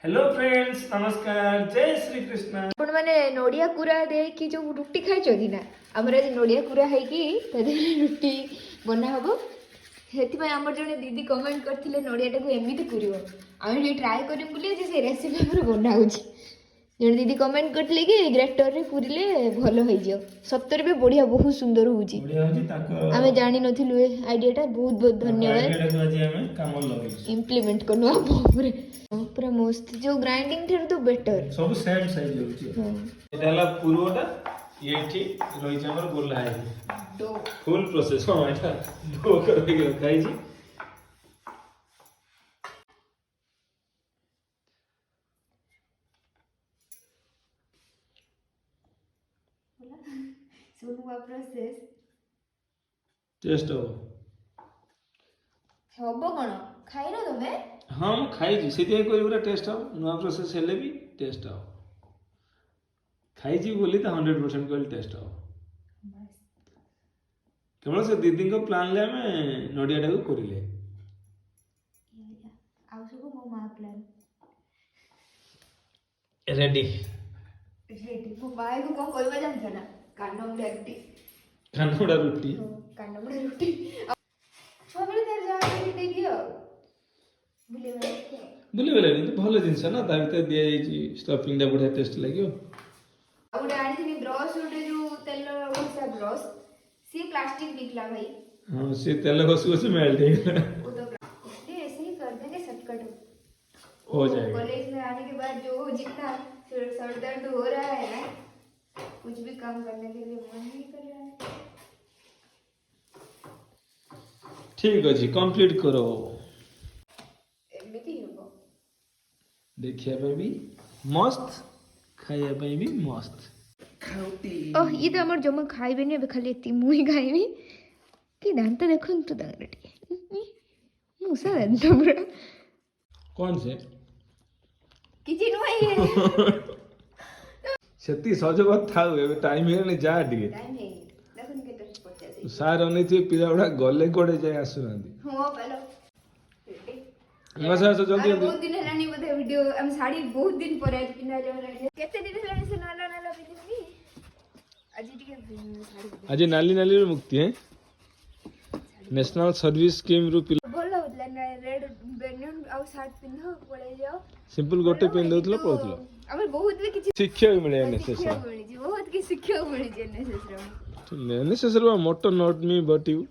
hello friends नमस्कार जय श्री कृष्ण आपण माने नोडिया कुरा दे कि जो रुटी खाइ छथि ना हमर आज नोडिया कुरा है कि तदे रुटी बना हबो हेति भाई हमर जने दीदी कमेंट करथिले नोडिया टाको एमिति कुरियो आमे जे ट्राई करिम बुली जे से रेसिपी हमर बना होछि जने दीदी कमेंट करथिले कि ग्रेटर रे कुरिले भलो होई जियो सत्तर भी बढ़िया बहुत सुंदर होछि आमे जानि नथिलु ए आईडिया टा बहुत बहुत धन्यवाद आईडिया को आज हमें काम लगै इंप्लीमेंट करनो पूरे पूरा मस्त जो ग्राइंडिंग थे तो बेटर सब सेम साइज होछि एटा हला पूर्वटा एठी रहि छै हमर गोला है दो फुल प्रोसेस हो एटा दो कर के खाइ छी सुनुवा प्रोसेस टेस्ट हो हबो कोन खाइरो तमे हां हम खाइ छी सेति कोइ पूरा टेस्ट हो नुवा प्रोसेस हेले भी टेस्ट हो खाइ छी बोली त 100% कोइ टेस्ट हो केवल से दीदी को प्लान ले हमें नडिया टाको करिले आउ सब मो मा प्लान रेडी रेडी मो बाय को कोन करबा जानछ ना कांडमुडा रुटी कांडमुडा रुटी सबले तार जा के दे दियो बुले नहीं भल जिनस ना ता भीतर दिया जाई स्टफिंग टा बढ़िया टेस्ट लागियो आउडे आनी थी ब्रश उडे जो तेल वसा ब्रश सी प्लास्टिक निकला भाई हां से तेल घस घस मेल्ट हो गया वो तो ये ऐसे ही कर देंगे शॉर्टकट हो जाएगा कॉलेज में आने के बाद जो जितना सर दर्द हो रहा है ना कुछ भी काम करने के लिए मन नहीं कर रहा है ठीक अछि कंप्लीट करो एमिति होबो देखिया पे भी मस्त खाया पे भी मस्त खाउती ओह ये तो हमर जमा खाइबे ने खाली एति मुई खाइबी कि दांत देखन तो दांगरटी मुसा दांत पूरा कौन से किछि नुई सेती सजबत थाउ एबे टाइम हेले जा दिगे टाइम है देखन केते 50 सार अनेथि पिलाउडा गले कोडे जाय आसुनांदी हो पहलो मसा जल्दी जल्दी बहुत दिन हेलानी बोधे वीडियो हम साड़ी बहुत दिन पर आज पिना जा रहा केते दिन हेलानी से नाला नाला पिनी आज टिके साड़ी आज नाली नाली रे मुक्ति है नेशनल सर्विस स्कीम रु बोला होतला ना रेड बेनियन आउ शर्ट पिनो पळे जाओ सिंपल गोटे पिन दउतलो पळतलो हमर बहुत भी किछि शिक्षा भी मिले नेसेसरी बहुत की शिक्षा मिली जे necessary necessary motto not me but you